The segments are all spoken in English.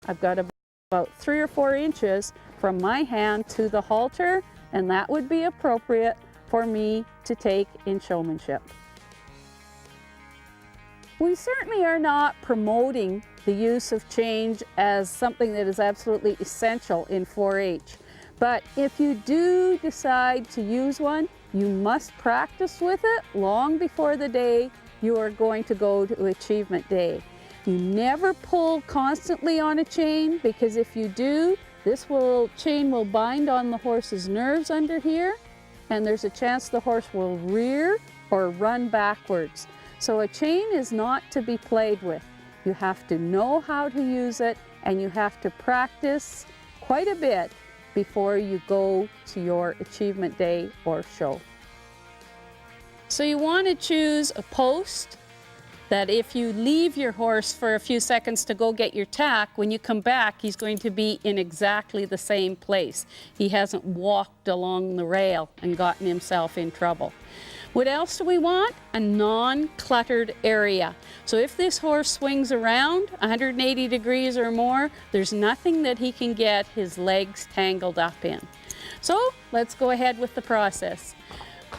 I've got about 3 or 4 inches from my hand to the halter, and that would be appropriate for me to take in showmanship. We certainly are not promoting the use of change as something that is absolutely essential in 4-H. But if you do decide to use one, you must practice with it long before the day you are going to go to Achievement Day. You never pull constantly on a chain, because if you do, this chain will bind on the horse's nerves under here, and there's a chance the horse will rear or run backwards. So a chain is not to be played with. You have to know how to use it, and you have to practice quite a bit before you go to your Achievement Day or show. So you want to choose a post that if you leave your horse for a few seconds to go get your tack, when you come back, he's going to be in exactly the same place. He hasn't walked along the rail and gotten himself in trouble. What else do we want? A non-cluttered area. So if this horse swings around 180 degrees or more, there's nothing that he can get his legs tangled up in. So let's go ahead with the process.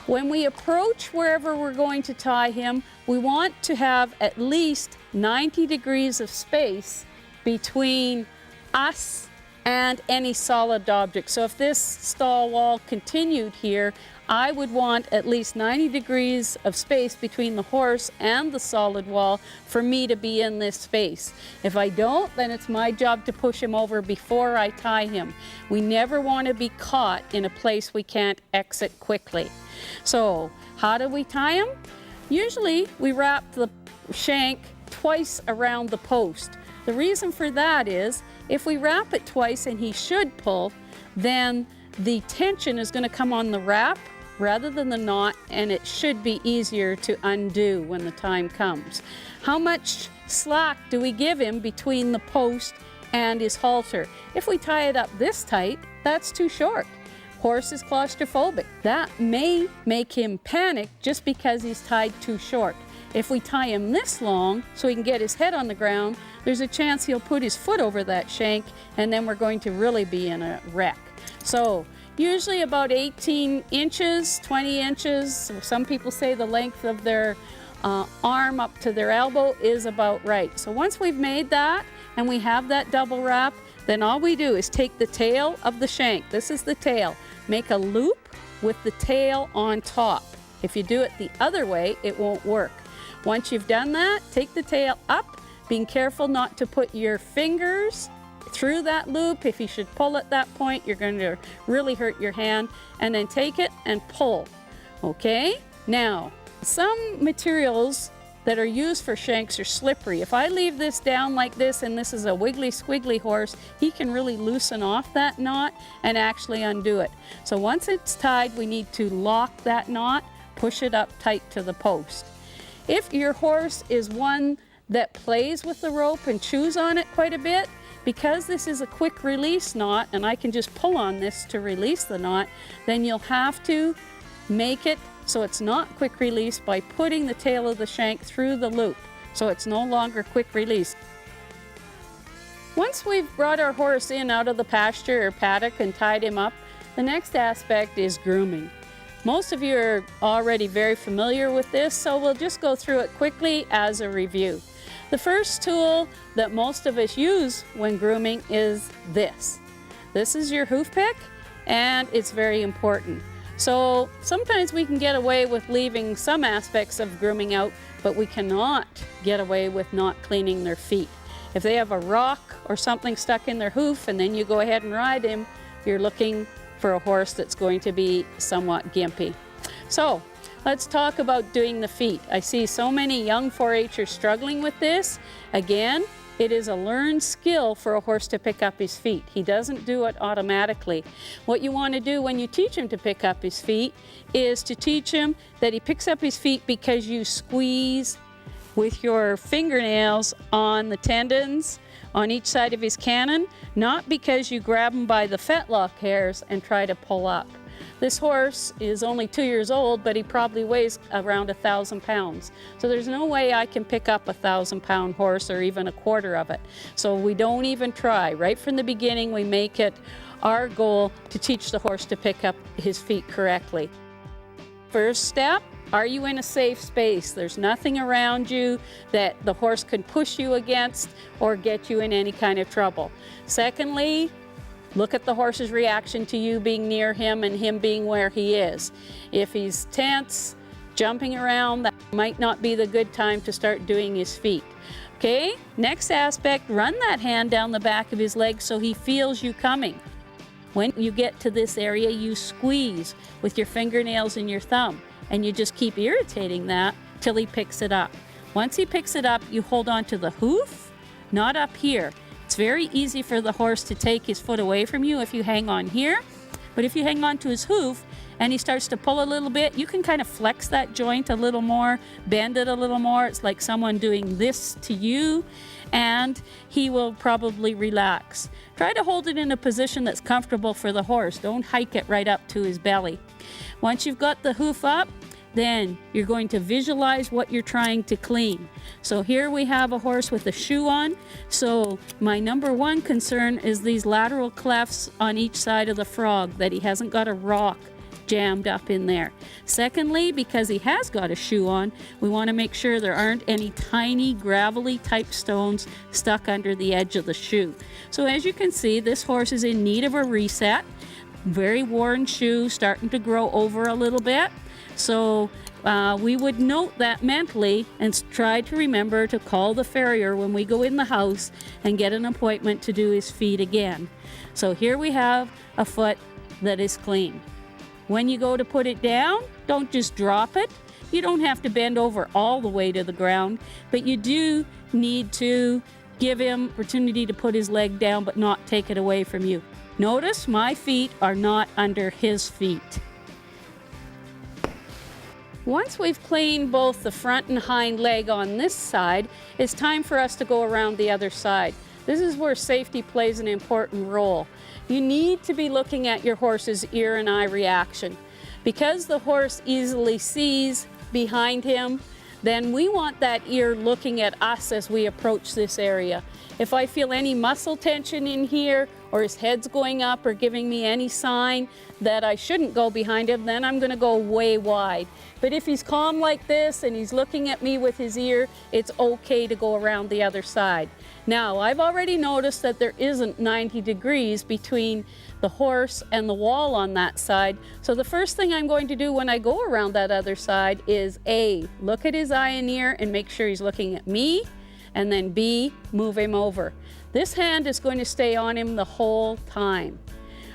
When we approach wherever we're going to tie him, we want to have at least 90 degrees of space between us and any solid object. So if this stall wall continued here, I would want at least 90 degrees of space between the horse and the solid wall for me to be in this space. If I don't, then it's my job to push him over before I tie him. We never want to be caught in a place we can't exit quickly. So how do we tie him? Usually we wrap the shank twice around the post. The reason for that is if we wrap it twice and he should pull, then the tension is going to come on the wrap rather than the knot, and it should be easier to undo when the time comes. How much slack do we give him between the post and his halter? If we tie it up this tight, that's too short. Horse is claustrophobic. That may make him panic just because he's tied too short. If we tie him this long so he can get his head on the ground, there's a chance he'll put his foot over that shank, and then we're going to really be in a wreck. So usually about 18 inches, 20 inches. Some people say the length of their arm up to their elbow is about right. So once we've made that and we have that double wrap, then all we do is take the tail of the shank. This is the tail. Make a loop with the tail on top. If you do it the other way, it won't work. Once you've done that, take the tail up, being careful not to put your fingers through that loop. If you should pull at that point, you're going to really hurt your hand, and then take it and pull. Okay? Now, some materials that are used for shanks are slippery. If I leave this down like this, and this is a wiggly squiggly horse, he can really loosen off that knot and actually undo it. So once it's tied, we need to lock that knot, push it up tight to the post. If your horse is one that plays with the rope and chews on it quite a bit, because this is a quick release knot and I can just pull on this to release the knot, then you'll have to make it so it's not quick release by putting the tail of the shank through the loop, so it's no longer quick release. Once we've brought our horse in out of the pasture or paddock and tied him up, the next aspect is grooming. Most of you are already very familiar with this, so we'll just go through it quickly as a review. The first tool that most of us use when grooming is this. This is your hoof pick, and it's very important. So sometimes we can get away with leaving some aspects of grooming out, but we cannot get away with not cleaning their feet. If they have a rock or something stuck in their hoof and then you go ahead and ride him, you're looking for a horse that's going to be somewhat gimpy. So let's talk about doing the feet. I see so many young 4-H'ers struggling with this. Again, it is a learned skill for a horse to pick up his feet. He doesn't do it automatically. What you want to do when you teach him to pick up his feet is to teach him that he picks up his feet because you squeeze with your fingernails on the tendons on each side of his cannon, not because you grab him by the fetlock hairs and try to pull up. This horse is only 2 years old, but he probably weighs around 1,000 pounds. So there's no way I can pick up a 1,000-pound horse or even a quarter of it. So we don't even try. Right from the beginning, we make it our goal to teach the horse to pick up his feet correctly. First step, are you in a safe space? There's nothing around you that the horse can push you against or get you in any kind of trouble. Secondly, look at the horse's reaction to you being near him and him being where he is. If he's tense, jumping around, that might not be the good time to start doing his feet. Okay, next aspect, run that hand down the back of his leg so he feels you coming. When you get to this area, you squeeze with your fingernails and your thumb, and you just keep irritating that till he picks it up. Once he picks it up, you hold on to the hoof, not up here. It's very easy for the horse to take his foot away from you if you hang on here, but if you hang on to his hoof and he starts to pull a little bit, you can kind of flex that joint a little more, bend it a little more. It's like someone doing this to you, and he will probably relax. Try to hold it in a position that's comfortable for the horse. Don't hike it right up to his belly. Once you've got the hoof up, then you're going to visualize what you're trying to clean. So here we have a horse with a shoe on. So my number one concern is these lateral clefts on each side of the frog, that he hasn't got a rock jammed up in there. Secondly, because he has got a shoe on, we want to make sure there aren't any tiny gravelly type stones stuck under the edge of the shoe. So as you can see, this horse is in need of a reset. Very worn shoe, starting to grow over a little bit. So we would note that mentally and try to remember to call the farrier when we go in the house and get an appointment to do his feet again. So here we have a foot that is clean. When you go to put it down, don't just drop it. You don't have to bend over all the way to the ground, but you do need to give him opportunity to put his leg down but not take it away from you. Notice my feet are not under his feet. Once we've cleaned both the front and hind leg on this side, it's time for us to go around the other side. This is where safety plays an important role. You need to be looking at your horse's ear and eye reaction. Because the horse easily sees behind him, then we want that ear looking at us as we approach this area. If I feel any muscle tension in here, or his head's going up or giving me any sign that I shouldn't go behind him, then I'm going to go way wide. But if he's calm like this and he's looking at me with his ear, it's okay to go around the other side. Now, I've already noticed that there isn't 90 degrees between the horse and the wall on that side. So the first thing I'm going to do when I go around that other side is A, look at his eye and ear and make sure he's looking at me, and then B, move him over. This hand is going to stay on him the whole time.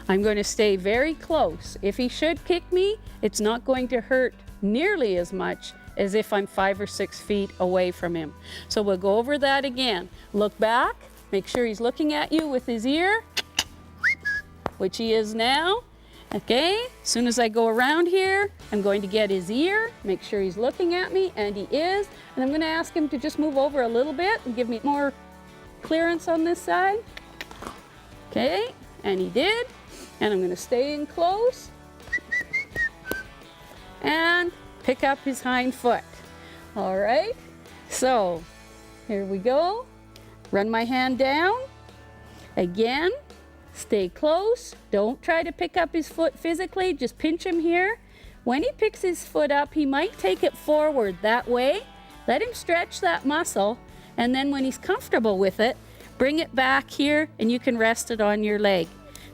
I'm going to stay very close. If he should kick me, it's not going to hurt nearly as much as if I'm 5 or 6 feet away from him. So we'll go over that again. Look back, make sure he's looking at you with his ear, which he is now. Okay, as soon as I go around here, I'm going to get his ear, make sure he's looking at me, and he is. And I'm going to ask him to just move over a little bit and give me more clearance on this side. Okay, and he did. And I'm going to stay in close and pick up his hind foot. All right, so here we go. Run my hand down. Again, stay close. Don't try to pick up his foot physically, just pinch him here. When he picks his foot up, he might take it forward that way. Let him stretch that muscle, and then when he's comfortable with it, bring it back here and you can rest it on your leg.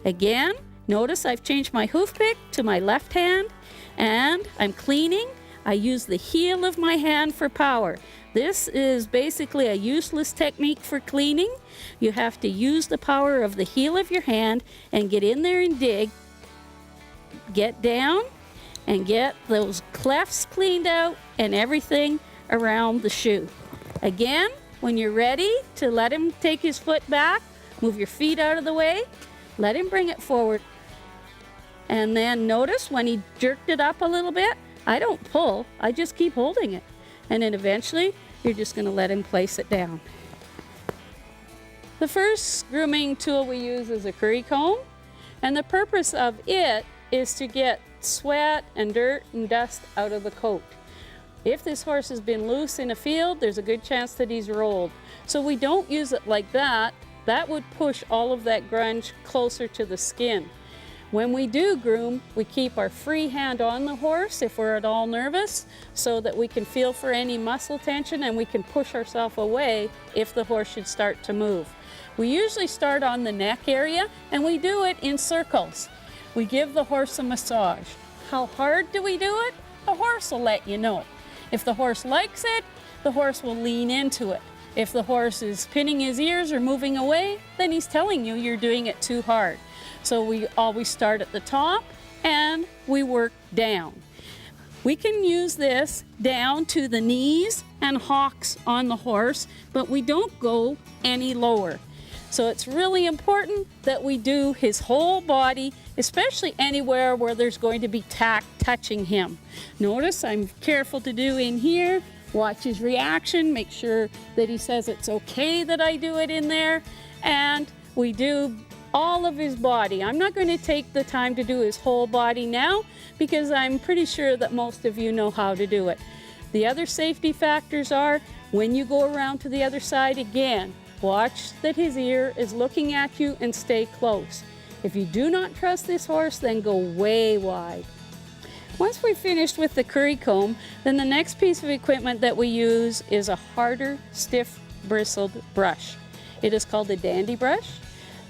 Again, notice I've changed my hoof pick to my left hand and I'm cleaning. I use the heel of my hand for power. This is basically a useless technique for cleaning. You have to use the power of the heel of your hand and get in there and dig. Get down and get those clefts cleaned out and everything around the shoe. Again, when you're ready to let him take his foot back, move your feet out of the way, let him bring it forward. And then notice when he jerked it up a little bit, I don't pull, I just keep holding it. And then eventually, you're just going to let him place it down. The first grooming tool we use is a curry comb, and the purpose of it is to get sweat and dirt and dust out of the coat. If this horse has been loose in a field, there's a good chance that he's rolled. So we don't use it like that. That would push all of that grunge closer to the skin. When we do groom, we keep our free hand on the horse if we're at all nervous, so that we can feel for any muscle tension and we can push ourselves away if the horse should start to move. We usually start on the neck area and we do it in circles. We give the horse a massage. How hard do we do it? The horse will let you know. If the horse likes it, the horse will lean into it. If the horse is pinning his ears or moving away, then he's telling you you're doing it too hard. So we always start at the top and we work down. We can use this down to the knees and hocks on the horse, but we don't go any lower. So it's really important that we do his whole body, especially anywhere where there's going to be tack touching him. Notice I'm careful to do in here. Watch his reaction, make sure that he says it's okay that I do it in there, and we do all of his body. I'm not going to take the time to do his whole body now because I'm pretty sure that most of you know how to do it. The other safety factors are when you go around to the other side again, watch that his ear is looking at you and stay close. If you do not trust this horse, then go way wide. Once we've finished with the curry comb, then the next piece of equipment that we use is a harder, stiff, bristled brush. It is called a dandy brush.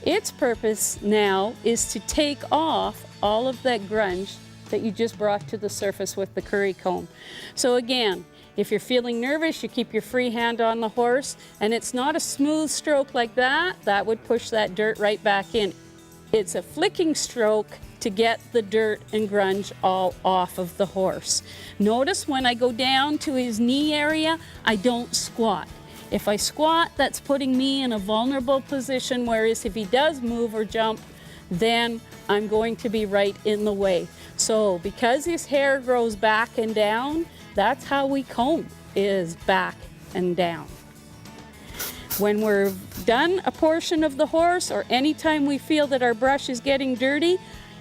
Its purpose now is to take off all of that grunge that you just brought to the surface with the curry comb. So again, if you're feeling nervous, you keep your free hand on the horse, and it's not a smooth stroke like that. That would push that dirt right back in. It's a flicking stroke to get the dirt and grunge all off of the horse. Notice when I go down to his knee area, I don't squat. If I squat, that's putting me in a vulnerable position, whereas if he does move or jump, then I'm going to be right in the way. So because his hair grows back and down, that's how we comb, is back and down. When we're done a portion of the horse, or anytime we feel that our brush is getting dirty,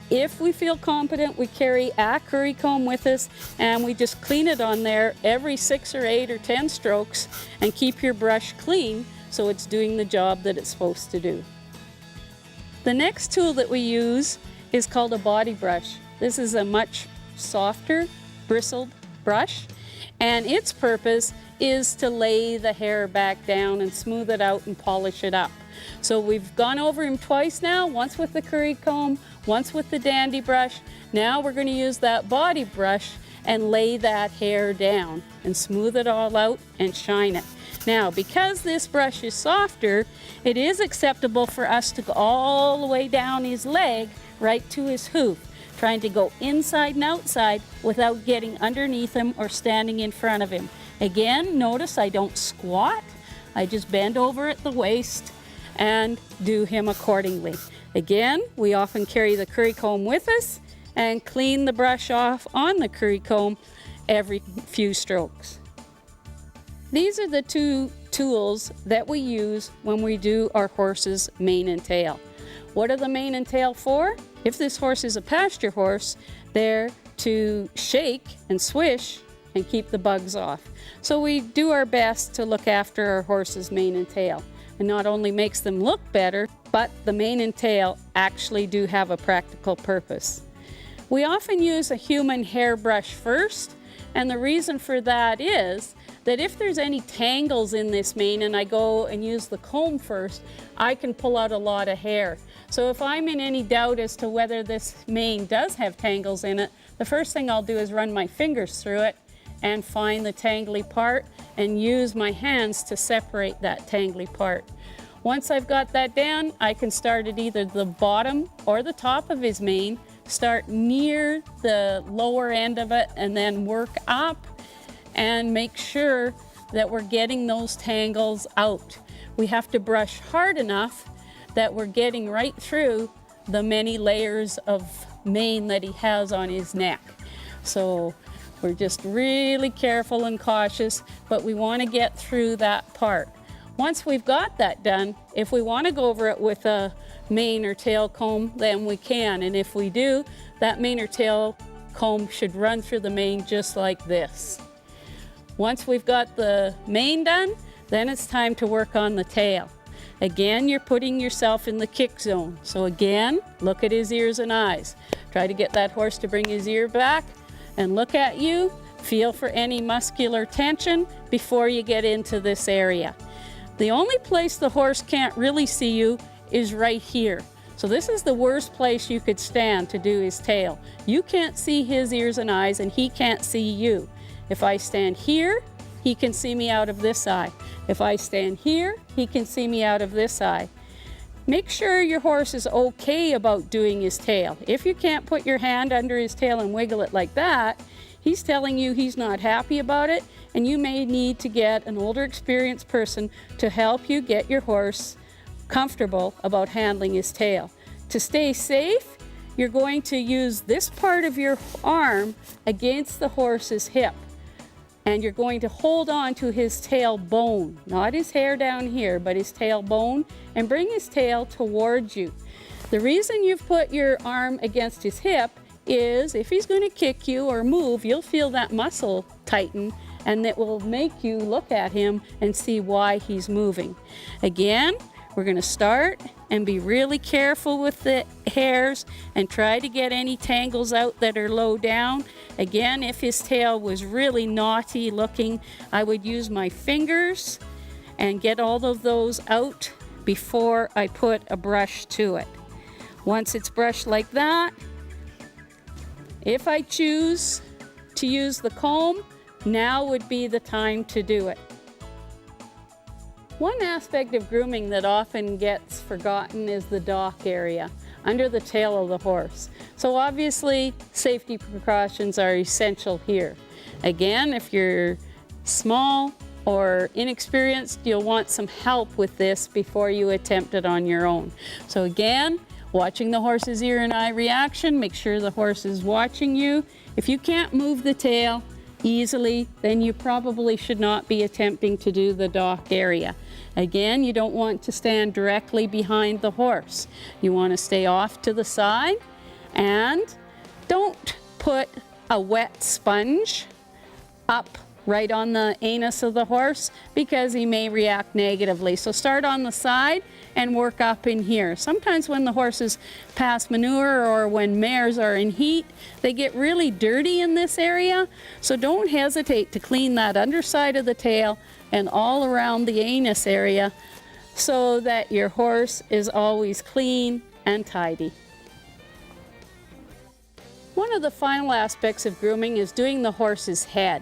if we feel competent, we carry a curry comb with us and we just clean it on there every 6 or 8 or 10 strokes and keep your brush clean so it's doing the job that it's supposed to do. The next tool that we use is called a body brush. This is a much softer, bristled brush, and its purpose is to lay the hair back down and smooth it out and polish it up. So we've gone over him twice now, once with the curry comb, once with the dandy brush. Now we're going to use that body brush and lay that hair down and smooth it all out and shine it. Now, because this brush is softer, it is acceptable for us to go all the way down his leg right to his hoof, trying to go inside and outside without getting underneath him or standing in front of him. Again, notice I don't squat. I just bend over at the waist and do him accordingly. Again, we often carry the curry comb with us and clean the brush off on the curry comb every few strokes. These are the two tools that we use when we do our horse's mane and tail. What are the mane and tail for? If this horse is a pasture horse, they're to shake and swish and keep the bugs off. So we do our best to look after our horse's mane and tail. It not only makes them look better, but the mane and tail actually do have a practical purpose. We often use a human hairbrush first, and the reason for that is that if there's any tangles in this mane and I go and use the comb first, I can pull out a lot of hair. So if I'm in any doubt as to whether this mane does have tangles in it, the first thing I'll do is run my fingers through it and find the tangly part and use my hands to separate that tangly part. Once I've got that down, I can start at either the bottom or the top of his mane, start near the lower end of it, and then work up and make sure that we're getting those tangles out. We have to brush hard enough that we're getting right through the many layers of mane that he has on his neck. So we're just really careful and cautious, but we want to get through that part. Once we've got that done, if we want to go over it with a mane or tail comb, then we can. And if we do, that mane or tail comb should run through the mane just like this. Once we've got the mane done, then it's time to work on the tail. Again, you're putting yourself in the kick zone. So again, look at his ears and eyes. Try to get that horse to bring his ear back and look at you. Feel for any muscular tension before you get into this area. The only place the horse can't really see you is right here. So this is the worst place you could stand to do his tail. You can't see his ears and eyes, and he can't see you. If I stand here, he can see me out of this eye. If I stand here, he can see me out of this eye. Make sure your horse is okay about doing his tail. If you can't put your hand under his tail and wiggle it like that, he's telling you he's not happy about it, and you may need to get an older, experienced person to help you get your horse comfortable about handling his tail. To stay safe, you're going to use this part of your arm against the horse's hip. And you're going to hold on to his tail bone, not his hair down here, but his tail bone, and bring his tail towards you. The reason you've put your arm against his hip is if he's going to kick you or move, you'll feel that muscle tighten, and it will make you look at him and see why he's moving. Again, we're going to start and be really careful with the hairs and try to get any tangles out that are low down. Again, if his tail was really knotty looking, I would use my fingers and get all of those out before I put a brush to it. Once it's brushed like that, if I choose to use the comb, now would be the time to do it. One aspect of grooming that often gets forgotten is the dock area, under the tail of the horse. So obviously, safety precautions are essential here. Again, if you're small or inexperienced, you'll want some help with this before you attempt it on your own. So again, watching the horse's ear and eye reaction, make sure the horse is watching you. If you can't move the tail easily, then you probably should not be attempting to do the dock area. Again, you don't want to stand directly behind the horse. You want to stay off to the side, and don't put a wet sponge up right on the anus of the horse because he may react negatively. So start on the side and work up in here. Sometimes when the horses pass manure or when mares are in heat, they get really dirty in this area. So don't hesitate to clean that underside of the tail and all around the anus area so that your horse is always clean and tidy. One of the final aspects of grooming is doing the horse's head.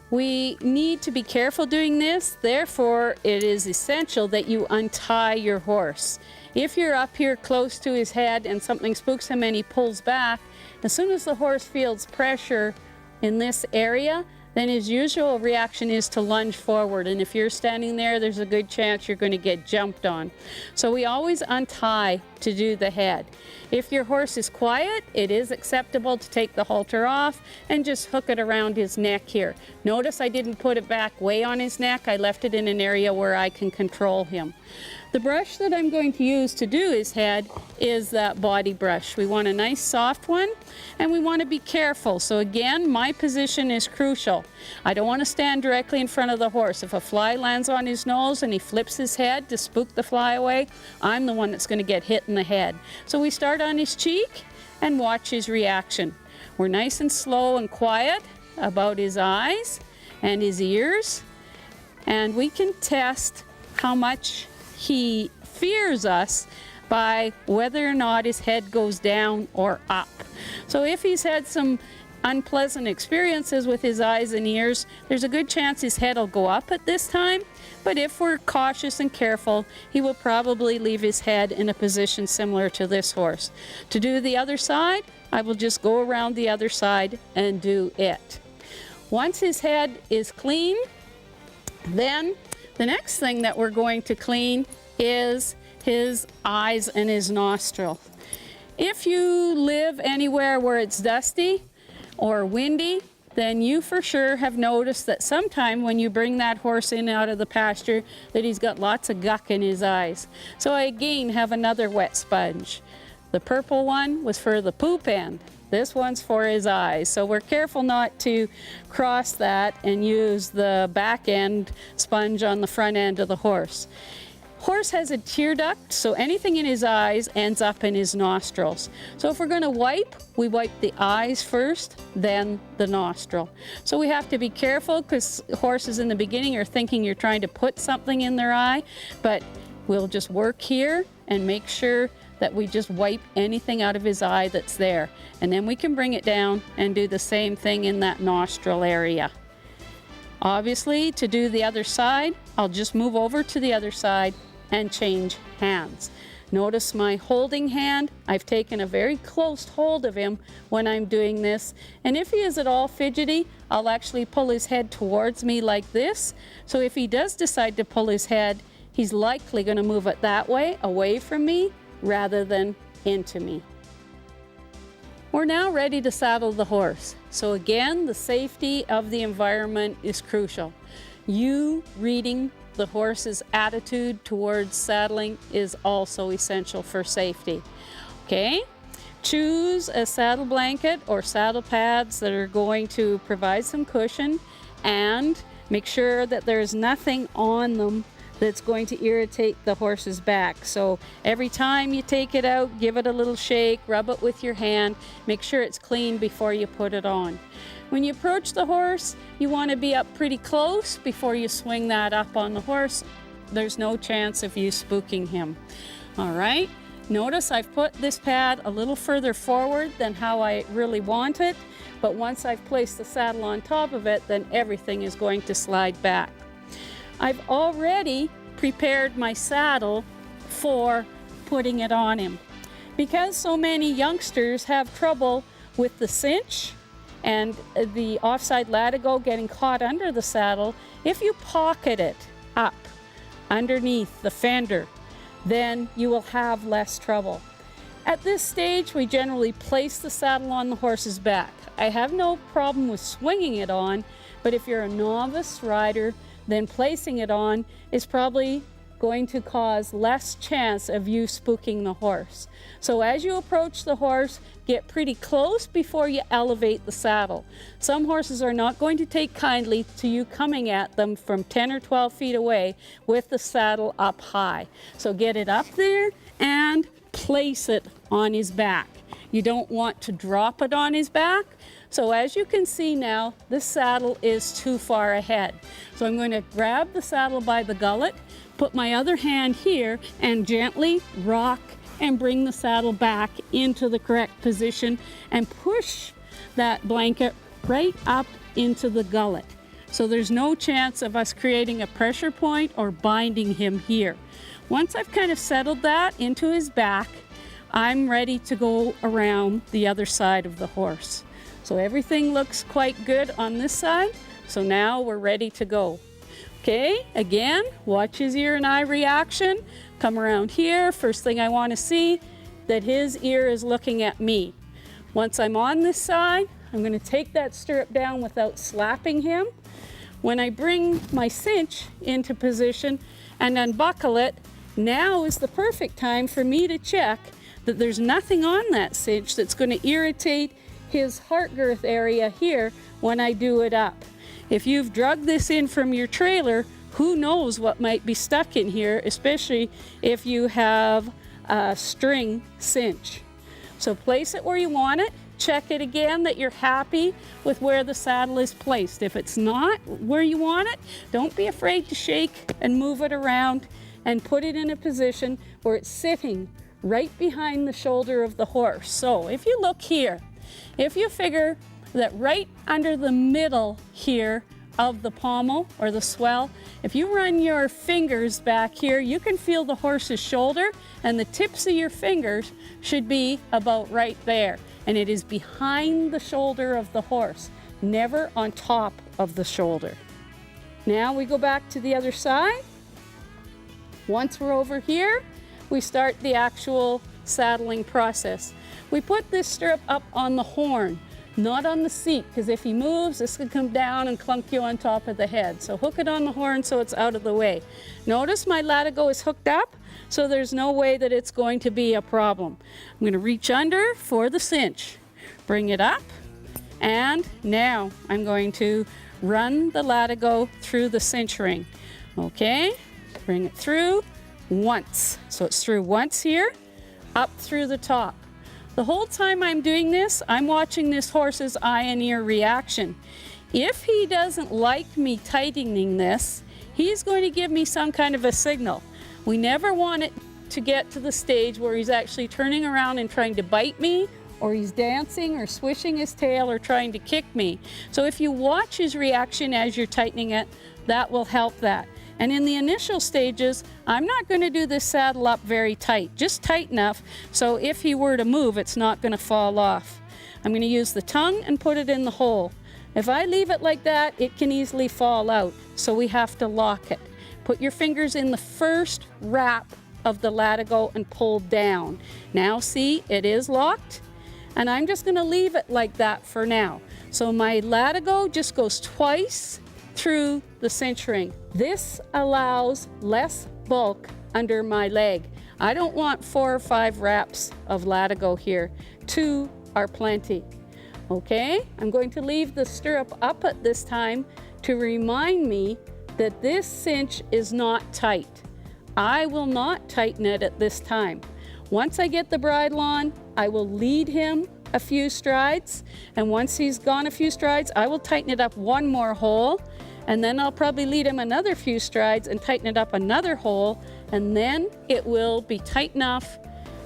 We need to be careful doing this, therefore it is essential that you untie your horse. If you're up here close to his head and something spooks him and he pulls back, as soon as the horse feels pressure in this area, then his usual reaction is to lunge forward, and if you're standing there, there's a good chance you're going to get jumped on. So we always untie to do the head. If your horse is quiet, it is acceptable to take the halter off and just hook it around his neck here. Notice I didn't put it back way on his neck, I left it in an area where I can control him. The brush that I'm going to use to do his head is that body brush. We want a nice soft one, and we want to be careful. So again, my position is crucial. I don't want to stand directly in front of the horse. If a fly lands on his nose and he flips his head to spook the fly away, I'm the one that's going to get hit in the head. So we start on his cheek and watch his reaction. We're nice and slow and quiet about his eyes and his ears, and we can test how much he fears us by whether or not his head goes down or up. So if he's had some unpleasant experiences with his eyes and ears, there's a good chance his head will go up at this time. But if we're cautious and careful, he will probably leave his head in a position similar to this horse. To do the other side, I will just go around the other side and do it. Once his head is clean, then the next thing that we're going to clean is his eyes and his nostril. If you live anywhere where it's dusty or windy, then you for sure have noticed that sometime when you bring that horse in out of the pasture that he's got lots of guck in his eyes. So I again have another wet sponge. The purple one was for the poop end. This one's for his eyes. So we're careful not to cross that and use the back end sponge on the front end of the horse. Horse has a tear duct, so anything in his eyes ends up in his nostrils. So if we're going to wipe, we wipe the eyes first, then the nostril. So we have to be careful because horses in the beginning are thinking you're trying to put something in their eye, but we'll just work here and make sure that we just wipe anything out of his eye that's there. And then we can bring it down and do the same thing in that nostril area. Obviously, to do the other side, I'll just move over to the other side and change hands. Notice my holding hand. I've taken a very close hold of him when I'm doing this. And if he is at all fidgety, I'll actually pull his head towards me like this. So if he does decide to pull his head, he's likely going to move it that way, away from me, rather than into me. We're now ready to saddle the horse. So again, the safety of the environment is crucial. You reading the horse's attitude towards saddling is also essential for safety. Okay, choose a saddle blanket or saddle pads that are going to provide some cushion, and make sure that there's nothing on them that's going to irritate the horse's back. So every time you take it out, give it a little shake, rub it with your hand, make sure it's clean before you put it on. When you approach the horse, you want to be up pretty close before you swing that up on the horse. There's no chance of you spooking him. All right, notice I've put this pad a little further forward than how I really want it, but once I've placed the saddle on top of it, then everything is going to slide back. I've already prepared my saddle for putting it on him. Because so many youngsters have trouble with the cinch and the offside latigo getting caught under the saddle, if you pocket it up underneath the fender, then you will have less trouble. At this stage, we generally place the saddle on the horse's back. I have no problem with swinging it on, but if you're a novice rider, then placing it on is probably going to cause less chance of you spooking the horse. So as you approach the horse, get pretty close before you elevate the saddle. Some horses are not going to take kindly to you coming at them from 10 or 12 feet away with the saddle up high. So get it up there and place it on his back. You don't want to drop it on his back. So as you can see now, this saddle is too far ahead. So I'm going to grab the saddle by the gullet, put my other hand here, and gently rock and bring the saddle back into the correct position and push that blanket right up into the gullet. So there's no chance of us creating a pressure point or binding him here. Once I've kind of settled that into his back, I'm ready to go around the other side of the horse. So everything looks quite good on this side. So now we're ready to go. Okay, again, watch his ear and eye reaction. Come around here. First thing I want to see, that his ear is looking at me. Once I'm on this side, I'm going to take that stirrup down without slapping him. When I bring my cinch into position and unbuckle it, now is the perfect time for me to check that there's nothing on that cinch that's going to irritate his heart girth area here when I do it up. If you've dragged this in from your trailer, who knows what might be stuck in here, especially if you have a string cinch. So place it where you want it. Check it again that you're happy with where the saddle is placed. If it's not where you want it, don't be afraid to shake and move it around and put it in a position where it's sitting right behind the shoulder of the horse. So if you look here, if you figure that right under the middle here of the pommel or the swell, if you run your fingers back here, you can feel the horse's shoulder, and the tips of your fingers should be about right there. And it is behind the shoulder of the horse, never on top of the shoulder. Now we go back to the other side. Once we're over here, we start the actual saddling process. We put this stirrup up on the horn. not on the seat, because if he moves, this could come down and clunk you on top of the head. So hook it on the horn so it's out of the way. Notice my latigo is hooked up, so there's no way that it's going to be a problem. I'm going to reach under for the cinch, bring it up, and now I'm going to run the latigo through the cinch ring. Okay, bring it through once. So it's through once here, up through the top. The whole time I'm doing this, I'm watching this horse's eye and ear reaction. If he doesn't like me tightening this, he's going to give me some kind of a signal. We never want it to get to the stage where he's actually turning around and trying to bite me, or he's dancing or swishing his tail or trying to kick me. So if you watch his reaction as you're tightening it, that will help that. And in the initial stages, I'm not going to do this saddle up very tight, just tight enough so if he were to move, it's not going to fall off. I'm going to use the tongue and put it in the hole. If I leave it like that, it can easily fall out, so we have to lock it. Put your fingers in the first wrap of the latigo and pull down. Now see, it is locked, and I'm just going to leave it like that for now. So my latigo just goes twice through the cinch ring. This allows less bulk under my leg. I don't want 4 or 5 wraps of latigo here. 2 are plenty. Okay, I'm going to leave the stirrup up at this time to remind me that this cinch is not tight. I will not tighten it at this time. Once I get the bridle on, I will lead him a few strides, and once he's gone a few strides, I will tighten it up one more hole, and then I'll probably lead him another few strides and tighten it up another hole, and then it will be tight enough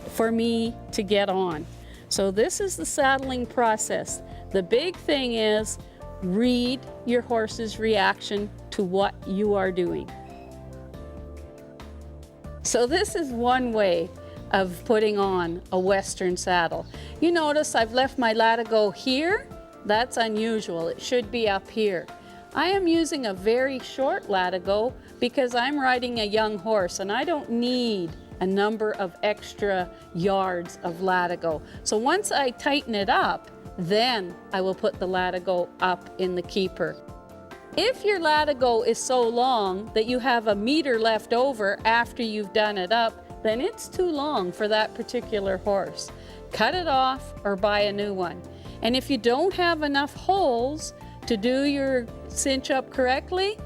for me to get on. So this is the saddling process. The big thing is read your horse's reaction to what you are doing. So this is one way of putting on a Western saddle. You notice I've left my latigo here. That's unusual. It should be up here. I am using a very short latigo because I'm riding a young horse and I don't need a number of extra yards of latigo. So once I tighten it up, then I will put the latigo up in the keeper. If your latigo is so long that you have a meter left over after you've done it up, then it's too long for that particular horse. Cut it off or buy a new one. And if you don't have enough holes to do your cinch up correctly,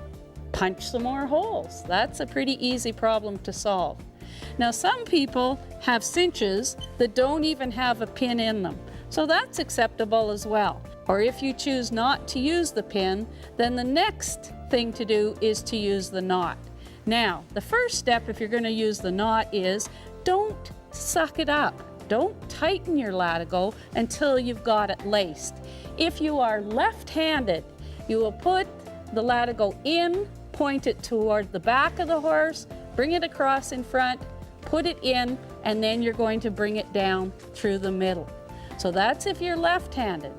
punch some more holes. That's a pretty easy problem to solve. Now some people have cinches that don't even have a pin in them, so that's acceptable as well. Or if you choose not to use the pin, then the next thing to do is to use the knot. Now, the first step if you're going to use the knot is don't suck it up. Don't tighten your latigo until you've got it laced. If you are left-handed, you will put the latigo in, point it toward the back of the horse, bring it across in front, put it in, and then you're going to bring it down through the middle. So that's if you're left-handed.